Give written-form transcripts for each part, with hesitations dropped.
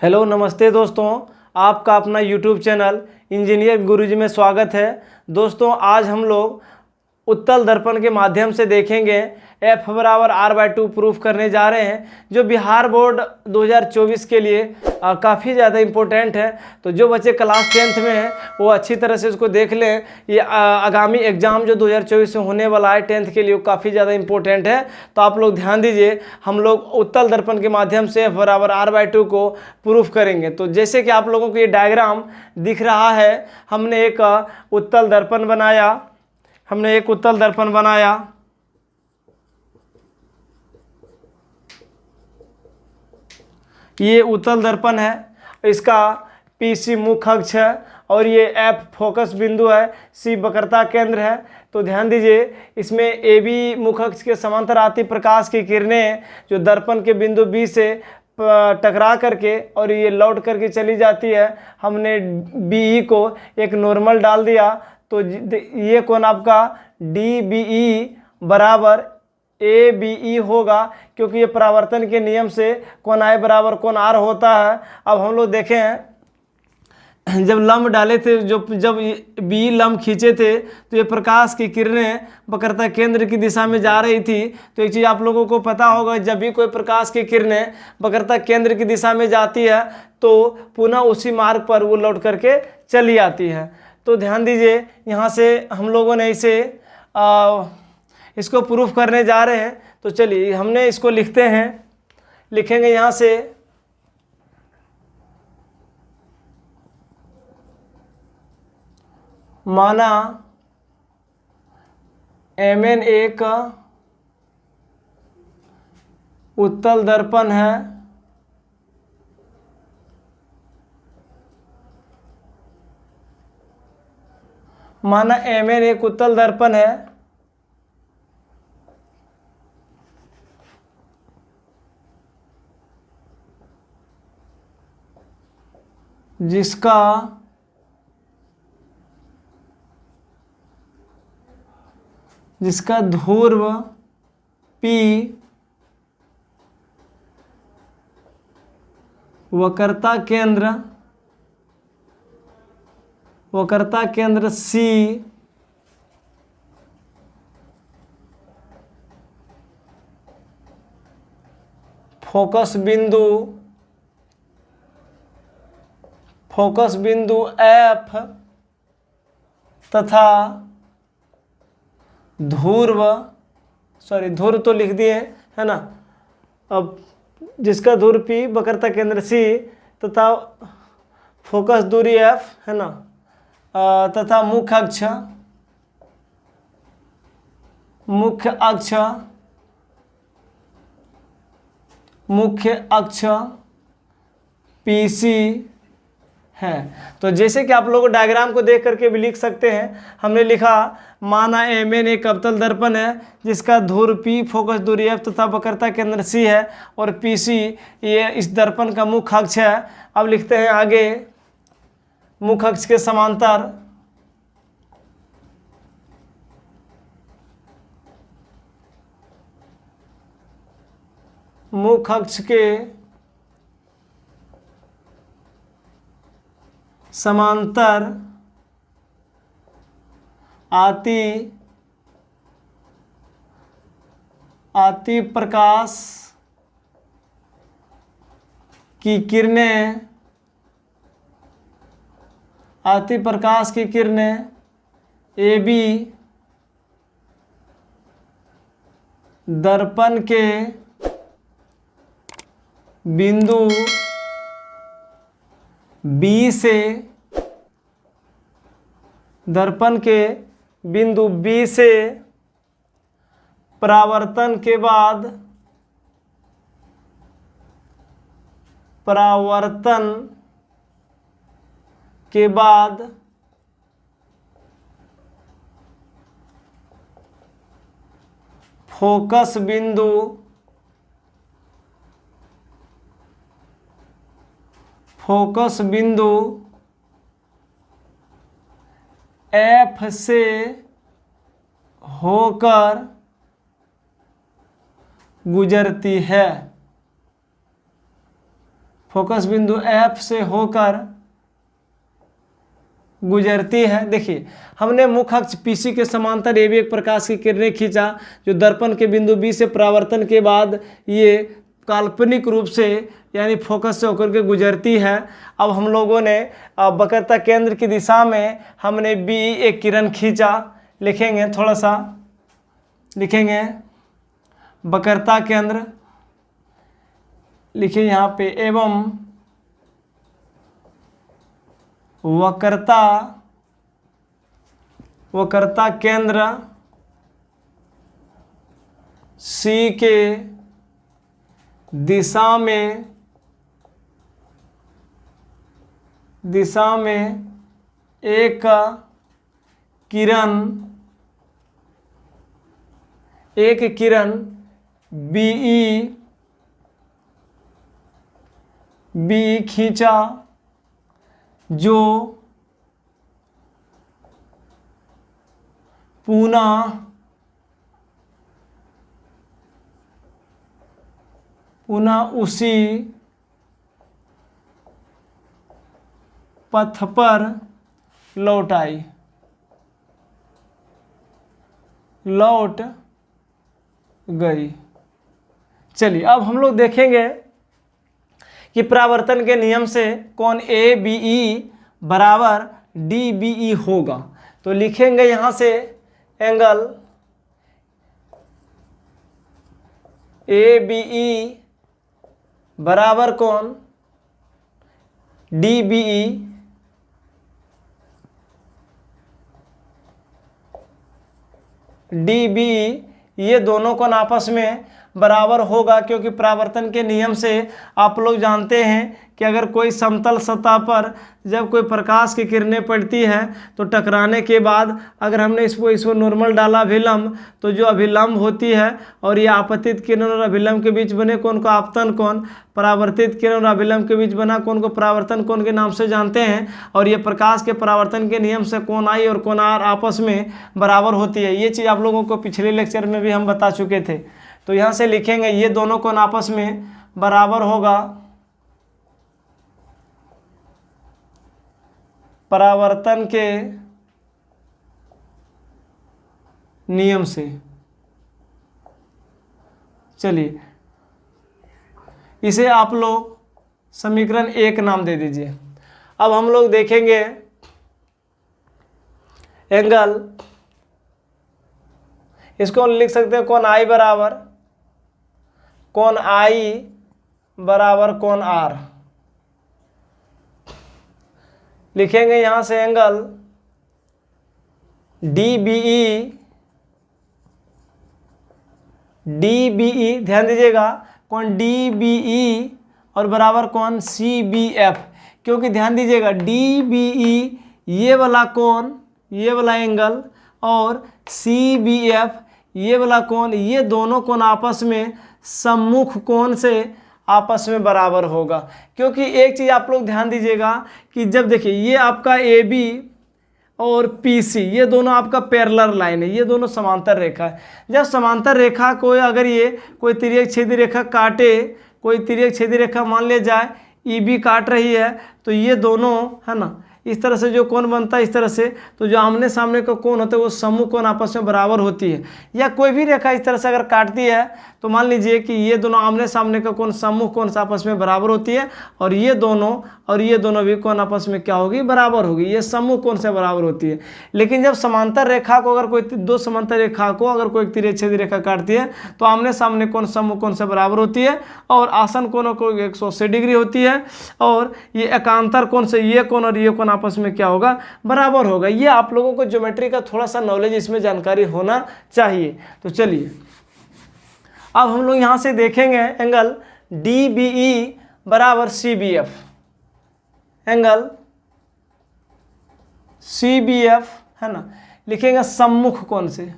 Hello नमस्ते दोस्तों, आपका अपना यूट्यूब चैनल इंजीनियर गुरुजी में स्वागत है। दोस्तों आज हम लोग उत्तल दर्पण के माध्यम से देखेंगे F बराबर R/2 प्रूफ करने जा रहे हैं, जो बिहार बोर्ड 2024 के लिए काफ़ी ज़्यादा इम्पोर्टेंट है। तो जो बच्चे क्लास 10th में हैं वो अच्छी तरह से उसको देख लें। ये आगामी एग्ज़ाम जो 2024 में होने वाला है 10th के लिए, वो काफ़ी ज़्यादा इम्पोर्टेंट है। तो आप लोग ध्यान दीजिए, हम लोग उत्तल दर्पण के माध्यम से F बराबर R/2 को प्रूफ करेंगे। तो जैसे कि आप लोगों को ये डायग्राम दिख रहा है, हमने एक उत्तल दर्पण बनाया। ये उत्तल दर्पण है, इसका PC मुख्य अक्ष है और ये F फोकस बिंदु है, C वक्रता केंद्र है। तो ध्यान दीजिए, इसमें AB मुख्य अक्ष के समांतर आती प्रकाश की किरणें जो दर्पण के बिंदु B से टकरा करके और ये लौट करके चली जाती है। हमने BE को एक नॉर्मल डाल दिया, तो ये कोण आपका DBE बराबर ABE होगा, क्योंकि ये परावर्तन के नियम से कोण I बराबर कोण R होता है। अब हम लोग देखें, जब लंब डाले थे, जब BE लंब खींचे थे, तो ये प्रकाश की किरणें वक्रता केंद्र की दिशा में जा रही थी। तो एक चीज़ आप लोगों को पता होगा, जब भी कोई प्रकाश की किरणें वक्रता केंद्र की दिशा में जाती है तो पुनः उसी मार्ग पर वो लौट करके चली आती है। तो ध्यान दीजिए, यहाँ से हम लोगों ने इसको प्रूफ करने जा रहे हैं। तो चलिए हमने इसको लिखेंगे यहाँ से माना MN एक उत्तल दर्पण है, जिसका ध्रुव P वक्रता केंद्र C फोकस बिंदु F तथा ध्रुव तो लिख दिए है ना। अब जिसका ध्रुव P वक्रता केंद्र C तथा फोकस दूरी F है ना, तथा मुख्य अक्ष PC है। तो जैसे कि आप लोग डायग्राम को देख करके भी लिख सकते हैं, हमने लिखा माना MN एक अवतल दर्पण है जिसका ध्रुव P फोकस दूरी F तथा वक्रता केंद्र C है और PC ये इस दर्पण का मुख्य अक्ष है। अब लिखते हैं आगे, मुख्य अक्ष के समांतर आती प्रकाश की किरणें AB दर्पण के बिंदु B से परावर्तन के बाद फोकस बिंदु F से होकर गुजरती है। फोकस बिंदु F से होकर गुजरती है। देखिए हमने मुख्य अक्ष PC के समांतर AB एक प्रकाश की किरणें खींचा जो दर्पण के बिंदु B से परावर्तन के बाद ये काल्पनिक रूप से यानी फोकस से होकर के गुजरती है। अब हम लोगों ने वक्रता केंद्र की दिशा में हमने B एक किरण खींचा, लिखेंगे थोड़ा सा, लिखेंगे वक्रता केंद्र, लिखिए यहाँ पे, एवं वक्रता केंद्र C के दिशा में एक किरण BE खींचा जो पुनः उसी पथ पर लौट गई। चलिए अब हम लोग देखेंगे कि परावर्तन के नियम से कोण ABE बराबर DBE होगा। तो लिखेंगे यहाँ से एंगल ABE बराबर कोण DBE, ये दोनों कोण आपस में बराबर होगा, क्योंकि परावर्तन के नियम से आप लोग जानते हैं कि अगर कोई समतल सतह पर जब कोई प्रकाश की किरणें पड़ती है तो टकराने के बाद अगर हमने इसको नॉर्मल डाला अभिलंब, तो जो अभिलंब होती है और ये आपतित किरण और अभिलंब के बीच बने कोण को आपतन कोण, परावर्तित किरण और अभिलंब के बीच बना कोण को परावर्तन कोण के नाम से जानते हैं। और ये प्रकाश के परावर्तन के नियम से कोण I और कोण R आपस में बराबर होती है। ये चीज़ आप लोगों को पिछले लेक्चर में भी हम बता चुके थे। तो यहाँ से लिखेंगे ये दोनों कोण आपस में बराबर होगा परावर्तन के नियम से। चलिए इसे आप लोग समीकरण 1 नाम दे दीजिए। अब हम लोग देखेंगे एंगल, इसको लिख सकते हैं कोण I बराबर कोण R। लिखेंगे यहाँ से एंगल DBE, ध्यान दीजिएगा, कोण DBE और बराबर कोण CBF, क्योंकि ध्यान दीजिएगा DBE ये वाला कोण, ये वाला एंगल, और CBF ये वाला कोण, ये दोनों कोण आपस में सम्मुख कोण से आपस में बराबर होगा। क्योंकि एक चीज़ आप लोग ध्यान दीजिएगा कि जब देखिए ये आपका AB और PC ये दोनों आपका पैरेलल लाइन है, ये दोनों समांतर रेखा है। जब समांतर रेखा को अगर ये कोई तिर्यक छेदी रेखा काटे, कोई तिर्यक छेदी रेखा मान लिया जाए EB काट रही है, तो ये दोनों है ना इस तरह से जो कोण बनता है इस तरह से, तो जो आमने सामने का कोण होता है वो समूह कोण आपस में बराबर होती है। या कोई भी रेखा इस तरह से अगर काटती है तो मान लीजिए कि ये दोनों आमने सामने का कोण समूह कोण से आपस में बराबर होती है, और ये दोनों भी कोण आपस में क्या होगी, बराबर होगी, ये समूह कोण से बराबर होती है। लेकिन जब समांतर रेखा को अगर कोई दो समांतर रेखा को अगर कोई तिर्यक छेदी रेखा काटती है तो आमने सामने कोण समूह कोण से बराबर होती है, और आसन कोणों को 180 डिग्री होती है, और ये एकांतर कोण से ये कोण और ये कोण आपस में क्या होगा, बराबर होगा। ये आप लोगों को ज्योमेट्री का थोड़ा सा नॉलेज इसमें जानकारी होना चाहिए। तो चलिए अब हम लोग यहाँ से देखेंगे एंगल DBE बराबर CBF, एंगल CBF है ना, लिखेंगे सम्मुख कोण से,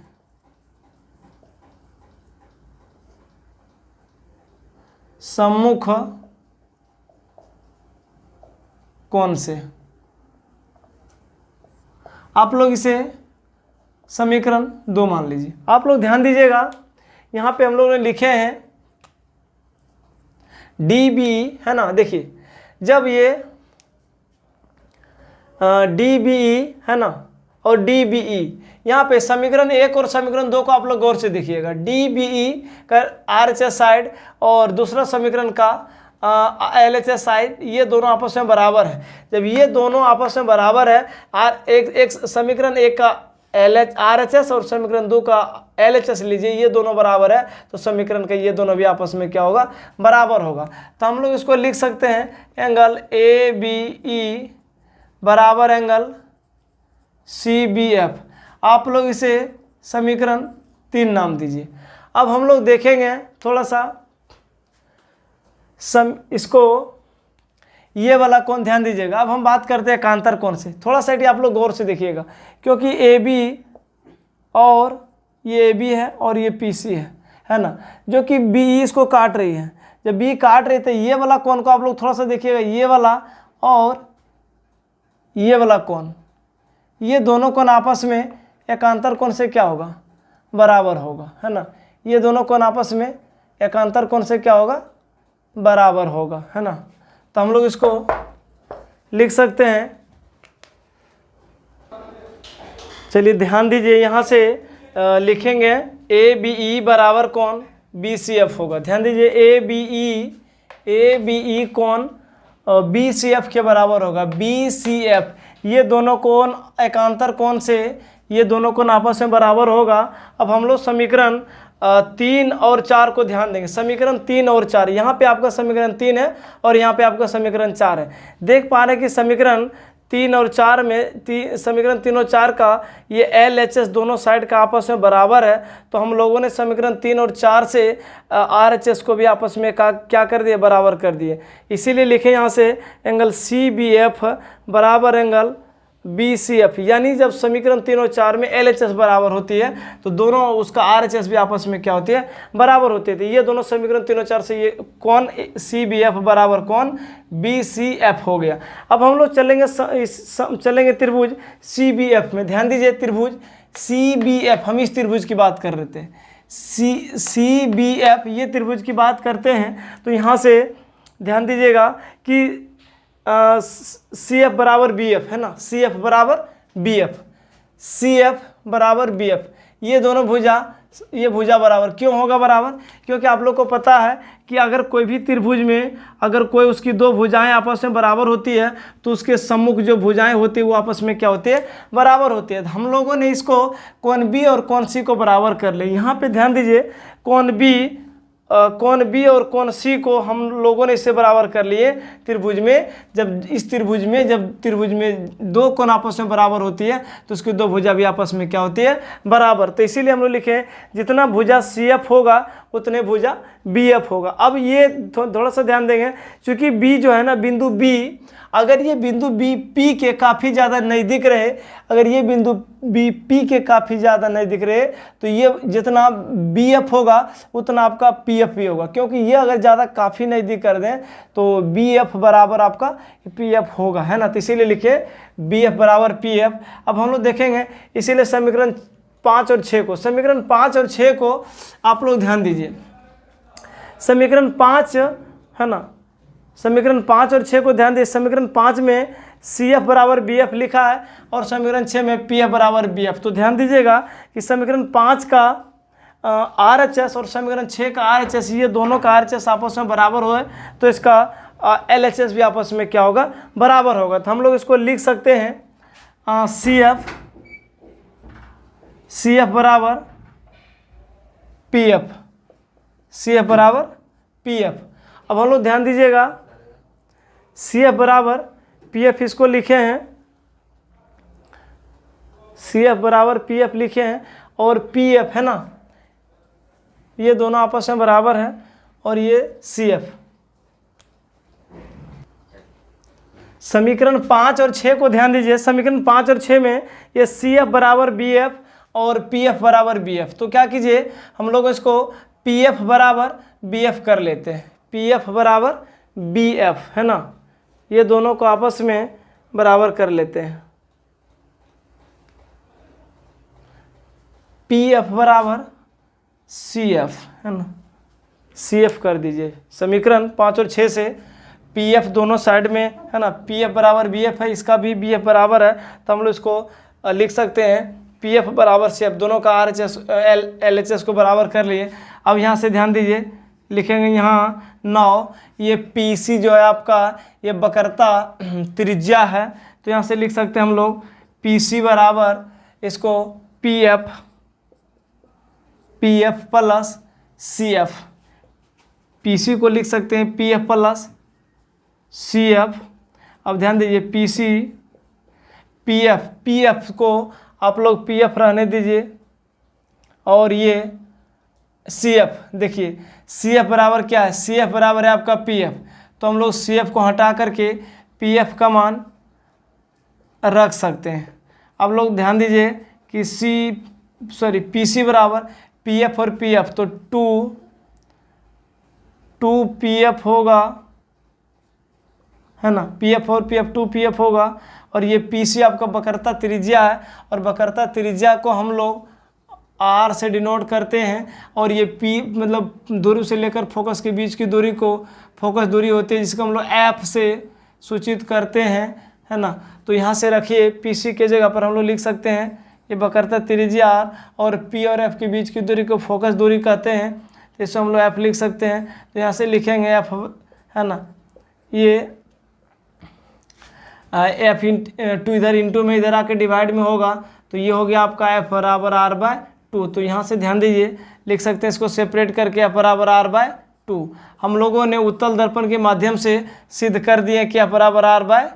सम्मुख कोण से। आप लोग इसे समीकरण 2 मान लीजिए। आप लोग ध्यान दीजिएगा यहाँ पे हम लोग ने लिखे हैं DBE है ना, देखिए जब ये डी बी ई है ना और डी बी ई, यहाँ पे समीकरण 1 और समीकरण 2 को आप लोग गौर से देखिएगा। डी बी ई का RHS साइड और दूसरा समीकरण का LHS साइड, ये दोनों आपस में बराबर है। जब ये दोनों आपस में बराबर है, एक समीकरण 1 का RHS और समीकरण 2 का LHS लीजिए, ये दोनों बराबर है, तो समीकरण का ये दोनों भी आपस में क्या होगा, बराबर होगा। तो हम लोग इसको लिख सकते हैं एंगल ABE बराबर एंगल CBF। आप लोग इसे समीकरण 3 नाम दीजिए। अब हम लोग देखेंगे थोड़ा सा इसको, ये वाला कोण ध्यान दीजिएगा। अब हम बात करते हैं एकांतर कोण से। थोड़ा सा आप लोग गौर से देखिएगा, क्योंकि AB और ये AB है और ये PC है ना, जो कि BE इसको काट रही है। जब B काट रही तो ये वाला कोण को आप लोग थोड़ा सा देखिएगा, ये वाला और ये वाला कोण, ये दोनों कोण आपस में एकांतर कोण से क्या होगा, बराबर होगा, है ना। ये दोनों कोण आपस में एकांतर कोण से क्या होगा, बराबर होगा, है ना। तो हम लोग इसको लिख सकते हैं। चलिए ध्यान दीजिए, यहाँ से लिखेंगे ABE बराबर कोण BCF होगा। ध्यान दीजिए, ABE कोण BCF के बराबर होगा। BCF, ये दोनों कोण एकांतर कोण से, ये दोनों कोण आपस में बराबर होगा। अब हम लोग समीकरण 3 और 4 को ध्यान देंगे। समीकरण 3 और 4, यहाँ पे आपका समीकरण 3 है और यहाँ पे आपका समीकरण 4 है। देख पा रहे हैं कि समीकरण 3 और 4 में समीकरण 3 और 4 का ये LHS दोनों साइड का आपस में बराबर है। तो हम लोगों ने समीकरण 3 और 4 से RHS को भी आपस में क्या कर दिए, बराबर कर दिए। इसीलिए लिखे यहाँ से एंगल CBF बराबर एंगल BCF, यानी जब समीकरण 3 और 4 में LHS बराबर होती है तो दोनों उसका RHS भी आपस में क्या होती है, बराबर होती है। तो ये दोनों समीकरण 3 और 4 से ये कोण CBF बराबर कोण BCF हो गया। अब हम लोग चलेंगे त्रिभुज CBF में। ध्यान दीजिए, त्रिभुज CBF, हम इस त्रिभुज की बात कर रहे थे। CBF, ये त्रिभुज की बात करते हैं। तो यहाँ से ध्यान दीजिएगा कि CF बराबर BF है ना, CF बराबर BF, CF बराबर BF, ये दोनों भुजा, ये भुजा बराबर क्यों होगा बराबर, क्योंकि आप लोग को पता है कि अगर कोई भी त्रिभुज में अगर कोई उसकी दो भुजाएं आपस में बराबर होती है तो उसके सम्मुख जो भुजाएं होती है वो आपस में क्या होती है, बराबर होती है। हम लोगों ने इसको कोण B और कोण C को बराबर कर ले। यहाँ पे ध्यान दीजिए, कोण B और कोण C को हम लोगों ने इससे बराबर कर लिए त्रिभुज में। जब इस त्रिभुज में दो कोण आपस में बराबर होती है तो उसकी दो भुजा भी आपस में क्या होती है, बराबर। तो इसीलिए हम लोग लिखे जितना भुजा CF होगा उतने भुजा BF होगा। अब ये थोड़ा सा ध्यान देंगे, क्योंकि B जो है ना, बिंदु B, अगर ये बिंदु B P के काफ़ी ज़्यादा नज़दीक रहे, अगर ये बिंदु B P के काफ़ी ज़्यादा नज़दीक रहे तो ये जितना BF होगा उतना आपका PF भी होगा, क्योंकि ये अगर ज़्यादा काफ़ी नज़दीक कर दें तो BF बराबर आपका PF होगा, है ना। तो इसीलिए लिखे BF बराबर PF। अब हम लोग देखेंगे, इसीलिए समीकरण 5 और 6 को, समीकरण 5 और 6 को आप लोग ध्यान दीजिए। समीकरण 5 है ना, समीकरण 5 और 6 को ध्यान दीजिए। समीकरण 5 में CF बराबर BF लिखा है और समीकरण 6 में PF बराबर BF। तो ध्यान दीजिएगा कि समीकरण 5 का RHS और समीकरण 6 का RHS, ये दोनों का RHS आपस में बराबर हो तो इसका LHS भी आपस में क्या होगा, बराबर होगा। तो हम लोग इसको लिख सकते हैं CF बराबर PF, CF बराबर PF। अब हम लोग ध्यान दीजिएगा, CF बराबर PF इसको लिखे हैं, CF बराबर PF लिखे हैं और PF है ना, ये दोनों आपस में बराबर है और ये CF। समीकरण 5 और 6 को ध्यान दीजिए। समीकरण 5 और 6 में ये CF बराबर BF और PF बराबर BF। तो क्या कीजिए, हम लोग इसको PF बराबर BF कर लेते हैं, PF बराबर BF है ना, ये दोनों को आपस में बराबर कर लेते हैं। PF बराबर CF है ना, CF कर दीजिए। समीकरण 5 और 6 से पी एफ दोनों साइड में है ना, पी एफ बराबर बी एफ है, इसका भी बी एफ बराबर है, तो हम लोग इसको लिख सकते हैं पी एफ बराबर सी एफ, दोनों का R H S L H S को बराबर कर लिए। अब यहाँ से ध्यान दीजिए, लिखेंगे यहाँ 9, ये पी सी जो है आपका ये वक्रता त्रिज्या है, तो यहाँ से लिख सकते हैं हम लोग पी सी बराबर इसको P F plus C F, P C को लिख सकते हैं P F plus C F. अब ध्यान दीजिए पी सी पी एफ को आप लोग पी एफ रहने दीजिए, और ये सी एफ, देखिए सी एफ बराबर क्या है, सी एफ बराबर है आपका पी एफ, तो हम लोग सी एफ को हटा करके पी एफ का मान रख सकते हैं। अब लोग ध्यान दीजिए कि पी सी बराबर पी एफ और पी एफ, तो टू पी एफ होगा, है ना, पी एफ और पी एफ 2 पी एफ होगा, और ये पी सी आपका वक्रता त्रिज्या है, और वक्रता त्रिज्या को हम लोग आर से डिनोट करते हैं, और ये पी मतलब दूरी से लेकर फोकस के बीच की दूरी को फोकस दूरी होती है, जिसको हम लोग एफ से सूचित करते हैं, है ना। तो यहाँ से रखिए पी सी के जगह पर हम लोग लिख सकते हैं ये वक्रता त्रिज्या आर, और पी और एफ के बीच की दूरी को फोकस दूरी कहते हैं, तो इसको हम लोग एफ लिख सकते हैं। तो यहाँ से लिखेंगे एफ, है ना, ये एफ टू इधर इंटू में इधर आके डिवाइड में होगा, तो ये हो गया आपका एफ बराबर आर बाय 2। तो यहाँ से ध्यान दीजिए लिख सकते हैं इसको सेपरेट करके एफ बराबर आर बाय 2। हम लोगों ने उत्तल दर्पण के माध्यम से सिद्ध कर दिए कि एफ बराबर आर बाय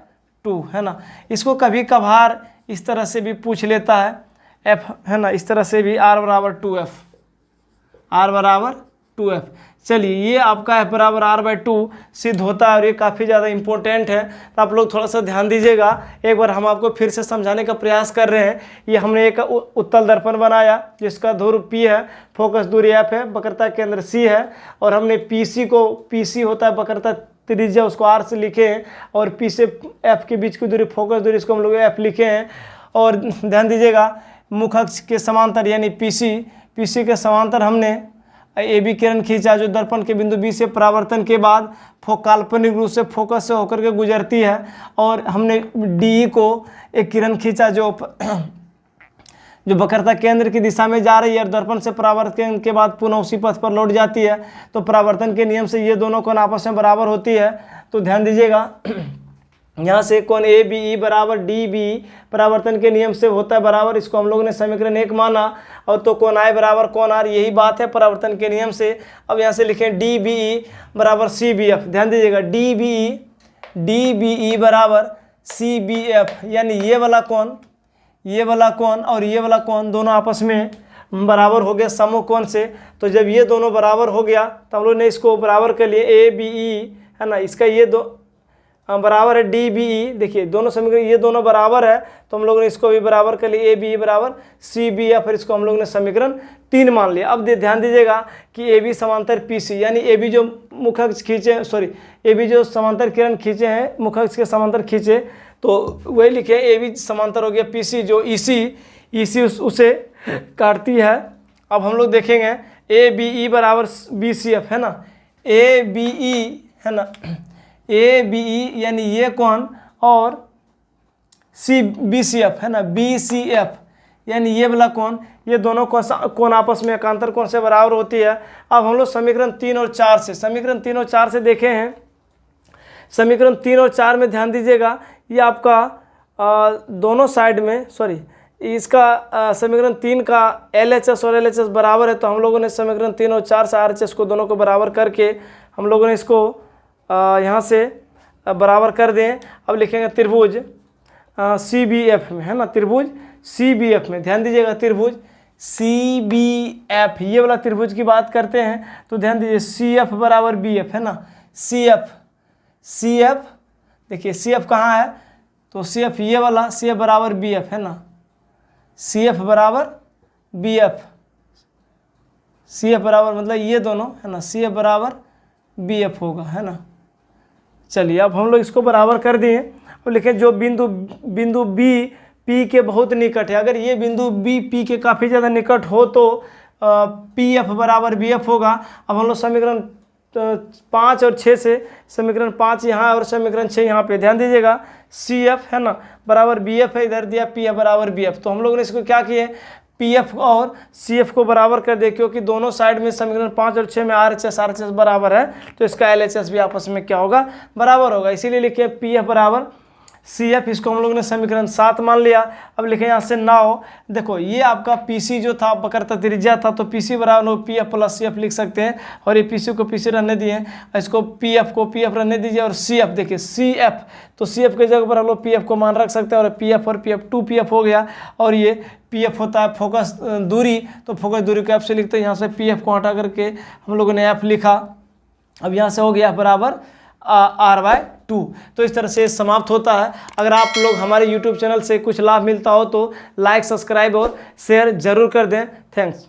2, है ना। इसको कभी कभार इस तरह से भी पूछ लेता है एफ, है ना, इस तरह से भी आर बराबर 2F, आर बराबर 2F। चलिए ये आपका एफ बराबर आर बाय 2 सिद्ध होता है, और ये काफ़ी ज़्यादा इंपॉर्टेंट है, तो आप लोग थोड़ा सा ध्यान दीजिएगा। एक बार हम आपको फिर से समझाने का प्रयास कर रहे हैं। ये हमने एक उत्तल दर्पण बनाया जिसका ध्रुव P है, फोकस दूरी F है, वक्रता केंद्र C है, और हमने PC को, PC होता है वक्रता त्रिज्या, उसको R से लिखे हैं, और P से F के बीच की दूरी फोकस दूरी, इसको हम लोग F लिखे हैं। और ध्यान दीजिएगा मुख अक्ष के समांतर यानी PC के समांतर हमने ए बी किरण खींचा, जो दर्पण के बिंदु बी से परावर्तन के बाद काल्पनिक रूप से फोकस से होकर के गुजरती है, और हमने डी को एक किरण खींचा जो वक्रता केंद्र की दिशा में जा रही है, और दर्पण से परावर्तन के बाद पुनः उसी पथ पर लौट जाती है। तो परावर्तन के नियम से ये दोनों कोण आपस में बराबर होती है। तो ध्यान दीजिएगा यहाँ से कोण ए बी ई बराबर डी बी परावर्तन के नियम से होता है बराबर, इसको हम लोगों ने समीकरण 1 माना। और तो कोण आई बराबर कोण आर, यही बात है परावर्तन के नियम से। अब यहाँ से लिखें डी बी ई बराबर सी बी एफ। ध्यान दीजिएगा डी बी ई बराबर सी बी एफ, यानी ये वाला कोण और ये वाला कोण दोनों आपस में बराबर हो गया समूह कोण से। तो जब ये दोनों बराबर हो गया तो हम लोग ने इसको बराबर कर लिए ए बी ई, है ना, इसका ये दो बराबर है डी बी ई। देखिए दोनों समीकरण ये दोनों बराबर है, तो हम लोग ने इसको भी बराबर कर लिया ए बी ई बराबर सी बी एफ, फिर इसको हम लोग ने समीकरण 3 मान लिया। अब ध्यान दीजिएगा कि ए बी समांतर पी सी, यानी ए बी जो मुख अक्ष खींचे, ए बी जो समांतर किरण खींचे हैं, मुख अक्ष के समांतर खींचे, तो वही लिखे ए बी समांतर हो गया पी सी, जो ई सी उसे काटती है। अब हम लोग देखेंगे ए बी ई बराबर बी सी एफ, है ना, ए बी ई, है ना, ए बी ई यानी ये कोण, और सी बी सी एफ, है ना, बी सी एफ यानी ये वाला कोण, ये दोनों कोण आपस में एकांतर कोण से बराबर होती है। अब हम लोग समीकरण 3 और 4 से देखे हैं। समीकरण 3 और 4 में ध्यान दीजिएगा, ये आपका दोनों साइड में, इसका समीकरण 3 का LHS और LHS बराबर है, तो हम लोगों ने समीकरण 3 और 4 से RHS को दोनों को बराबर करके हम लोगों ने इसको यहाँ से बराबर कर दें। अब लिखेंगे त्रिभुज CBF में, है ना, त्रिभुज CBF में। ध्यान दीजिएगा त्रिभुज CBF, ये वाला त्रिभुज की बात करते हैं। तो ध्यान दीजिए CF बराबर BF, है ना, CF देखिए CF कहाँ है, तो CF ये वाला CF बराबर BF, है ना, CF बराबर BF, CF बराबर मतलब ये दोनों, है ना, CF बराबर BF होगा, है ना। चलिए अब हम लोग इसको बराबर कर दिए और लिखें जो बिंदु B P के बहुत निकट है। अगर ये बिंदु B P के काफ़ी ज़्यादा निकट हो तो PF बराबर BF होगा। अब हम लोग समीकरण 5 और 6 से समीकरण 5 यहाँ और समीकरण 6 यहाँ पे, ध्यान दीजिएगा। सी एफ है ना बराबर बी एफ है, इधर दिया पी एफ बराबर बी एफ। तो हम लोगों ने इसको क्या किए, पी एफ और सी एफ को बराबर कर दे, क्योंकि दोनों साइड में समीकरण 5 और 6 में आर एच एस बराबर है, तो इसका एल एच एस भी आपस में क्या होगा, बराबर होगा। इसीलिए लिखिए पी एफ बराबर सी एफ, इसको हम लोग ने समीकरण 7 मान लिया। अब लिखे यहाँ से नाउ, देखो ये आपका पी सी जो था वक्रता त्रिज्या था, तो पी सी बराबर P F plus C F लिख सकते हैं, और ये पी सी को पी सी रहने दिए, इसको पी एफ को पी एफ रहने दीजिए, और सी एफ देखिए सी एफ, तो सी एफ के जगह पर हम लोग पी एफ को मान रख सकते हैं, और पी एफ 2 पी एफ हो गया। और ये पी एफ होता है फोकस दूरी, तो फोकस दूरी को एफ से लिखते हैं, यहाँ से पी एफ को हटा करके हम लोगों ने एफ लिखा। अब यहाँ से हो गया बराबर R/2। तो इस तरह से समाप्त होता है। अगर आप लोग हमारे YouTube चैनल से कुछ लाभ मिलता हो तो लाइक, सब्सक्राइब और शेयर जरूर कर दें। थैंक्स।